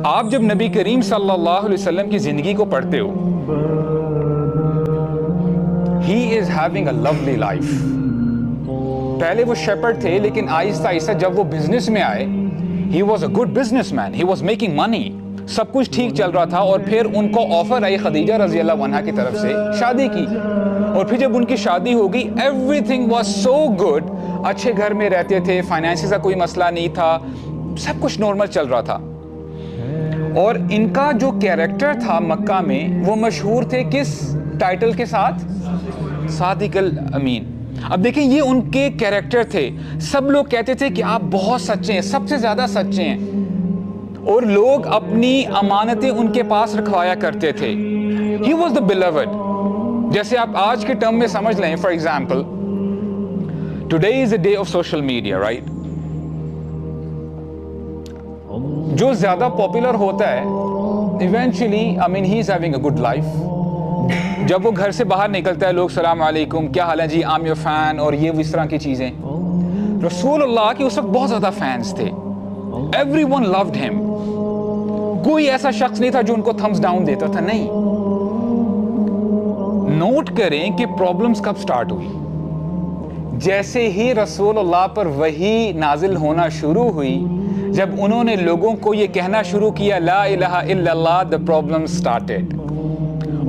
آپ جب نبی کریم صلی اللہ علیہ وسلم کی زندگی کو پڑھتے ہو, he is having a lovely life. پہلے وہ شیپرڈ تھے, لیکن آہستہ آہستہ جب وہ بزنس میں آئے, he was a good businessman, he was making money, سب کچھ ٹھیک چل رہا تھا. اور پھر ان کو آفر آئی خدیجہ رضی اللہ عنہا کی طرف سے شادی کی, اور پھر جب ان کی شادی ہو گئی, everything was so good, اچھے گھر میں رہتے تھے, فائنینس کا کوئی مسئلہ نہیں تھا, سب کچھ نارمل چل رہا تھا. اور ان کا جو کیریکٹر تھا مکہ میں, وہ مشہور تھے کس ٹائٹل کے ساتھ؟ صادق الامین. اب دیکھیں یہ ان کے کیریکٹر تھے. سب لوگ کہتے تھے کہ آپ بہت سچے ہیں, سب سے زیادہ سچے ہیں, اور لوگ اپنی امانتیں ان کے پاس رکھوایا کرتے تھے. He was the beloved. جیسے آپ آج کے ٹرم میں سمجھ لیں, for example today is the day of social media, right? جو زیادہ پاپولر ہوتا ہے eventually, I mean he is having a good life. جب وہ گھر سے باہر نکلتا ہے, لوگ السلام علیکم, کیا حال ہے جی, I'm your fan, اور یہ اس طرح کی چیزیں. رسول اللہ کے اس وقت بہت زیادہ فینس تھے. Everyone loved him. کوئی ایسا شخص نہیں تھا جو ان کو تھمز ڈاؤن دیتا تھا, نہیں. نوٹ کریں کہ پرابلمز کب سٹارٹ ہوئی. جیسے ہی رسول اللہ پر وحی نازل ہونا شروع ہوئی, جب انہوں نے لوگوں کو یہ کہنا شروع کیا لا الہ الا اللہ, the problem started.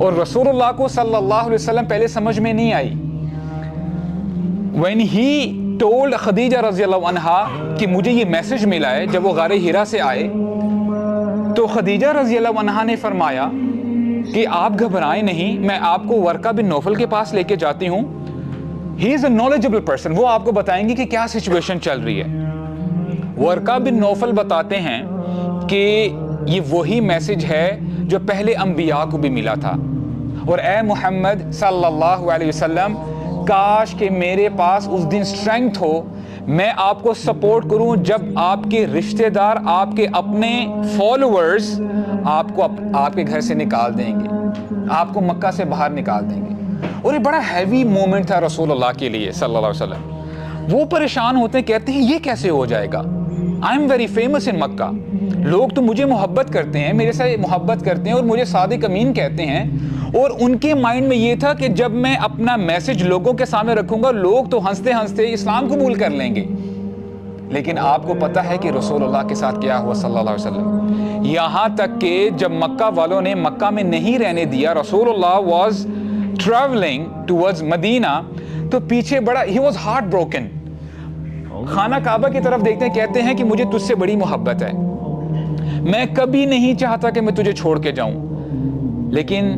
اور رسول اللہ کو صلی اللہ علیہ وسلم پہلے سمجھ میں نہیں آئی. when he told خدیجہ رضی اللہ عنہا کہ مجھے یہ میسج ملا ہے, جب وہ غار ہرا سے آئے, تو خدیجہ رضی اللہ عنہا نے فرمایا کہ آپ گھبرائیں نہیں, میں آپ کو ورقہ بن نوفل کے پاس لے کے جاتی ہوں. he is a knowledgeable person. وہ آپ کو بتائیں گے کہ کیا سچویشن چل رہی ہے. ورقہ بن نوفل بتاتے ہیں کہ یہ وہی میسج ہے جو پہلے انبیاء کو بھی ملا تھا. اور اے محمد صلی اللہ علیہ وسلم, کاش کہ میرے پاس اس دن اسٹرینگتھ ہو, میں آپ کو سپورٹ کروں جب آپ کے رشتہ دار, آپ کے اپنے فالوورز آپ کو آپ کے گھر سے نکال دیں گے, آپ کو مکہ سے باہر نکال دیں گے. اور یہ بڑا ہیوی مومنٹ تھا رسول اللہ کے لیے صلی اللہ علیہ وسلم. وہ پریشان ہوتے ہیں, کہتے ہیں یہ کیسے ہو جائے گا, آئی ایم ویری فیمس ان مکہ, لوگ تو مجھے محبت کرتے ہیں, میرے سے محبت کرتے ہیں, اور مجھے صادق امین کہتے ہیں. اور ان کے مائنڈ میں یہ تھا کہ جب میں اپنا میسج لوگوں کے سامنے رکھوں گا, لوگ تو ہنستے ہنستے اسلام قبول کر لیں گے. لیکن آپ کو پتہ ہے کہ رسول اللہ کے ساتھ کیا ہوا صلی اللہ علیہ وسلم. یہاں تک کہ جب مکہ والوں نے مکہ میں نہیں رہنے دیا, رسول اللہ واز ٹریولنگ ٹورڈز مدینہ, تو پیچھے بڑا ہی واز ہارٹ بروکن. خانہ کعبہ کی طرف دیکھتے ہیں, کہتے ہیں کہ مجھے تجھ سے بڑی محبت ہے, میں کبھی نہیں چاہتا کہ میں تجھے چھوڑ کے جاؤں, لیکن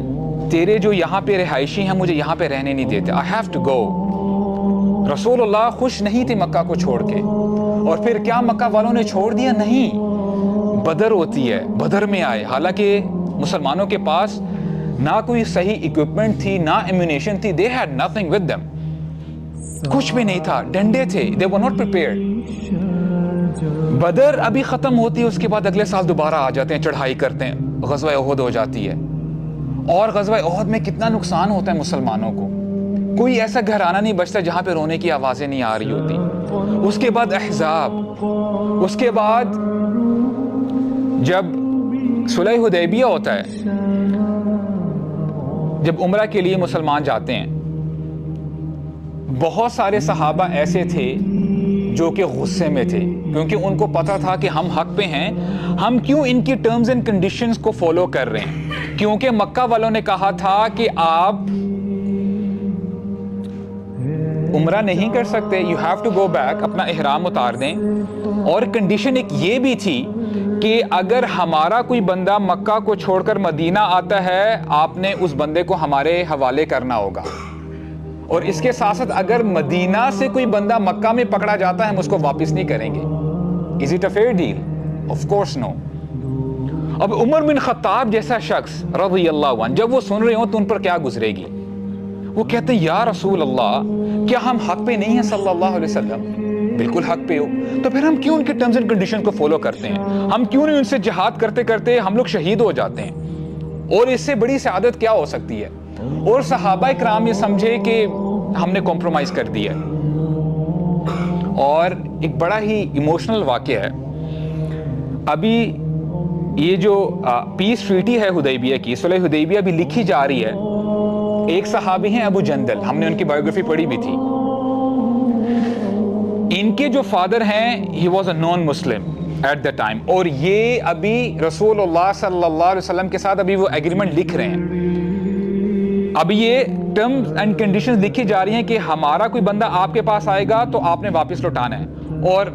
تیرے جو یہاں پہ رہائشی ہیں مجھے یہاں پہ رہنے نہیں دیتے, I have to go. رسول اللہ خوش نہیں تھے مکہ کو چھوڑ کے. اور پھر کیا مکہ والوں نے چھوڑ دیا؟ نہیں. بدر ہوتی ہے, بدر میں آئے, حالانکہ مسلمانوں کے پاس نہ کوئی صحیح اکوپمنٹ تھی, نہ ایمونیشن تھی, they had nothing with them. کچھ بھی نہیں تھا, ڈنڈے تھے, they were not prepared. بدر ابھی ختم ہوتی ہے, اس کے بعد اگلے سال دوبارہ آ جاتے ہیں, چڑھائی کرتے ہیں, غزوہ احد ہو جاتی ہے. اور غزوہ احد میں کتنا نقصان ہوتا ہے مسلمانوں کو, کوئی ایسا گھرانہ نہیں بچتا جہاں پہ رونے کی آوازیں نہیں آ رہی ہوتی. اس کے بعد احزاب, اس کے بعد جب صلح حدیبیہ ہوتا ہے, جب عمرہ کے لیے مسلمان جاتے ہیں, بہت سارے صحابہ ایسے تھے جو کہ غصے میں تھے, کیونکہ ان کو پتا تھا کہ ہم حق پہ ہیں, ہم کیوں ان کی ٹرمز اینڈ کنڈیشنز کو فالو کر رہے ہیں, کیونکہ مکہ والوں نے کہا تھا کہ آپ عمرہ نہیں کر سکتے, you have to go back, اپنا احرام اتار دیں. اور کنڈیشن ایک یہ بھی تھی کہ اگر ہمارا کوئی بندہ مکہ کو چھوڑ کر مدینہ آتا ہے, آپ نے اس بندے کو ہمارے حوالے کرنا ہوگا. اور اس کے ساتھ ساتھ اگر مدینہ سے کوئی بندہ مکہ میں پکڑا جاتا ہے, ہم اس کو واپس نہیں کریں گے. Is it a fair deal? Of course no. اب عمر بن خطاب جیسا شخص رضی اللہ عنہ جب وہ سن رہے ہوں تو ان پر کیا گزرے گی. وہ کہتے ہیں یا رسول اللہ, کیا ہم حق پہ نہیں ہیں صلی اللہ علیہ وسلم؟ بالکل حق پہ ہو, تو پھر ہم کیوں ان کے ٹرمز اینڈ کنڈیشن کو فالو کرتے ہیں, ہم کیوں نہیں ان سے جہاد کرتے کرتے ہم لوگ شہید ہو جاتے ہیں. اور اس سے بڑی سعادت کیا ہو سکتی ہے. اور صحابہ کرام یہ سمجھے کہ ہم نے کمپرومائز کر دیا. اور ایک بڑا ہی ایموشنل واقعہ ہے. ابھی یہ جو پیس ٹریٹی ہے حدیبیہ کی، صلح حدیبیہ بھی لکھی جا رہی ہے. ایک صحابی ہیں ابو جندل، ہم نے ان کی بایوگرافی پڑھی بھی تھی. ان کے جو فادر ہیں he was a non Muslim at the time, اور یہ ابھی رسول اللہ صلی اللہ علیہ وسلم کے ساتھ ابھی وہ ایگریمنٹ لکھ رہے ہیں. ابھی یہ ٹرمز اینڈ کنڈیشنز لکھی جا رہی ہیں کہ ہمارا کوئی بندہ آپ کے پاس آئے گا تو آپ نے واپس لوٹانا ہے. اور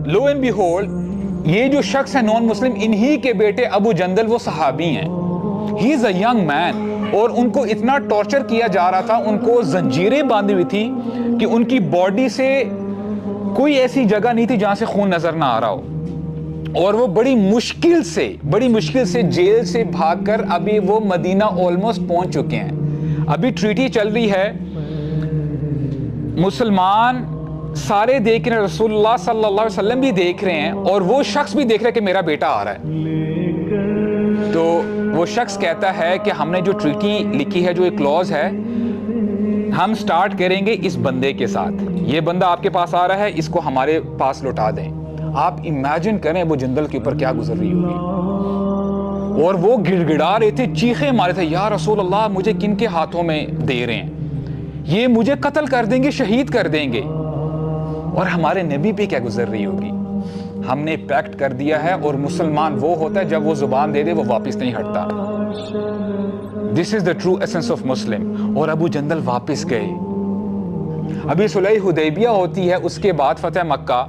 لو اینڈ بیہولڈ یہ جو شخص ہے نان مسلم، انہی کے بیٹے ابو جندل وہ صحابی ہیں. ہی از اے ینگ مین، اور ان کو اتنا ٹارچر کیا جا رہا تھا، ان کو زنجیریں باندھی ہوئی تھی کہ ان کی باڈی سے کوئی ایسی جگہ نہیں تھی جہاں سے خون نظر نہ آ رہا ہو. اور وہ بڑی مشکل سے جیل سے بھاگ کر ابھی وہ مدینہ آلموسٹ پہنچ چکے ہیں. ابھی ٹریٹی چل رہی ہے، مسلمان سارے دیکھ رہے ہیں، رسول اللہ صلی اللہ علیہ وسلم بھی دیکھ رہے ہیں، اور وہ شخص بھی دیکھ رہا ہے کہ میرا بیٹا آ رہا ہے. تو وہ شخص کہتا ہے کہ ہم نے جو ٹریٹی لکھی ہے، جو ایک کلوز ہے، ہم سٹارٹ کریں گے اس بندے کے ساتھ. یہ بندہ آپ کے پاس آ رہا ہے، اس کو ہمارے پاس لوٹا دیں. آپ امیجن کریں وہ جندل کے اوپر کیا گزر رہی ہوگی. اور وہ گڑ گڑا رہے تھے، چیخیں مارے تھے، یا رسول اللہ مجھے کن کے ہاتھوں میں دے رہے ہیں، یہ مجھے قتل کر دیں گے، شہید کر دیں گے. اور ہمارے نبی پہ کیا گزر رہی ہوگی. ہم نے پیکٹ کر دیا ہے، اور مسلمان وہ ہوتا ہے جب وہ زبان دے دے وہ واپس نہیں ہٹتا. This is the true essence of Muslim. اور ابو جندل واپس گئے. ابھی صلح حدیبیہ ہوتی ہے، اس کے بعد فتح مکہ،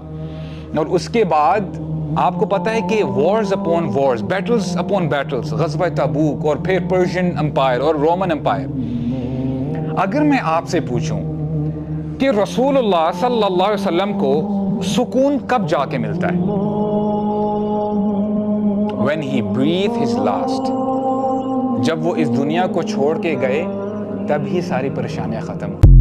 اور اس کے بعد آپ کو پتا ہے کہ wars upon wars, Beatles upon Beatles, غزوہ تبوک، اور پھر پرشین امپائر اور رومن امپائر. اگر میں آپ سے پوچھوں کہ رسول اللہ صلی اللہ علیہ وسلم کو سکون کب جا کے ملتا ہے؟ when he breathed his last. جب وہ اس دنیا کو چھوڑ کے گئے تب ہی ساری پریشانیاں ختم ہوئی.